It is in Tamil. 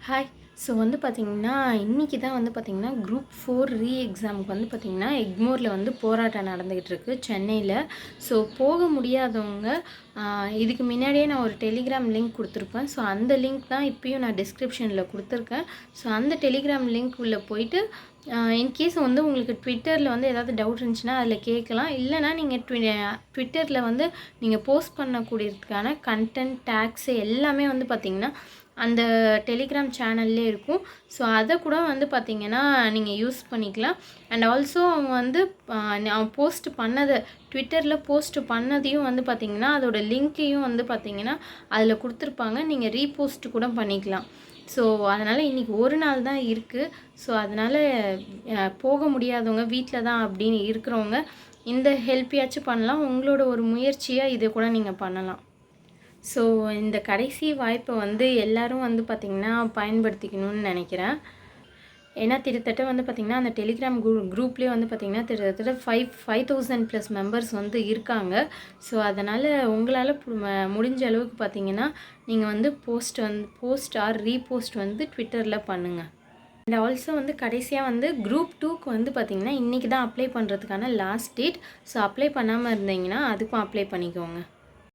ஹாய். ஸோ வந்து பார்த்தீங்கன்னா, இன்னைக்கு தான் வந்து பார்த்தீங்கன்னா, குரூப் 4 எக்ஸாமுக்கு வந்து பார்த்தீங்கன்னா, எக்மோரில் வந்து போராட்டம் நடந்துகிட்டு இருக்கு சென்னையில. ஸோ போக முடியாதவங்க இதுக்கு முன்னாடியே நான் ஒரு டெலிகிராம் லிங்க் குடுத்துருப்பேன். ஸோ அந்த லிங்க் தான் இப்பயும் நான் டிஸ்கிரிப்ஷனில் குடுத்துருக்கேன். ஸோ அந்த டெலிகிராம் லிங்க் உள்ள போயிட்டு இன்கேஸ் வந்து உங்களுக்கு ட்விட்டரில் வந்து ஏதாவது டவுட் இருந்துச்சுன்னா அதில் கேட்கலாம். இல்லைனா நீங்கள் ட்விட்டரில் வந்து நீங்கள் போஸ்ட் பண்ணக்கூடியதுக்கான கண்டென்ட் டேக்ஸ் எல்லாமே வந்து பார்த்திங்கன்னா அந்த டெலிகிராம் சேனல்லே இருக்கும். ஸோ அதை கூட வந்து பார்த்திங்கன்னா நீங்கள் யூஸ் பண்ணிக்கலாம். அண்ட் ஆல்சோ அவங்க வந்து நான் போஸ்ட் பண்ணதை ட்விட்டரில் போஸ்ட் பண்ணதையும் வந்து பார்த்திங்கன்னா அதோட லிங்க்கையும் வந்து பார்த்திங்கன்னா அதில் கொடுத்துருப்பாங்க. நீங்கள் ரீபோஸ்ட் கூட பண்ணிக்கலாம். ஸோ அதனால் இன்றைக்கி ஒரு நாள் தான் இருக்குது. ஸோ அதனால் போக முடியாதவங்க வீட்டில் தான் அப்படின்னு இருக்கிறவங்க இந்த ஹெல்ப்பையாச்சும் பண்ணலாம். உங்களோட ஒரு முயற்சியாக இதை கூட நீங்கள் பண்ணலாம். ஸோ இந்த கடைசி வாய்ப்பை வந்து எல்லோரும் வந்து பார்த்திங்கன்னா பயன்படுத்திக்கணும்னு நினைக்கிறேன். ஏன்னா கிட்டத்தட்ட வந்து பார்த்திங்கன்னா அந்த டெலிகிராம் குரூப்லேயே வந்து பார்த்திங்கன்னா கிட்டத்தட்ட 5000+ மெம்பர்ஸ் வந்து இருக்காங்க. ஸோ அதனால் உங்களால் முடிஞ்ச அளவுக்கு பார்த்திங்கன்னா நீங்கள் வந்து போஸ்ட் ஆர் ரீபோஸ்ட் வந்து ட்விட்டரில் பண்ணுங்கள். அண்ட் ஆல்சோ வந்து கடைசியாக வந்து குரூப் 2க்கு வந்து பார்த்திங்கன்னா இன்றைக்கி தான் அப்ளை பண்ணுறதுக்கான லாஸ்ட் டேட். ஸோ அப்ளை பண்ணாமல் இருந்தீங்கன்னா அதுக்கும் அப்ளை பண்ணிக்கோங்க.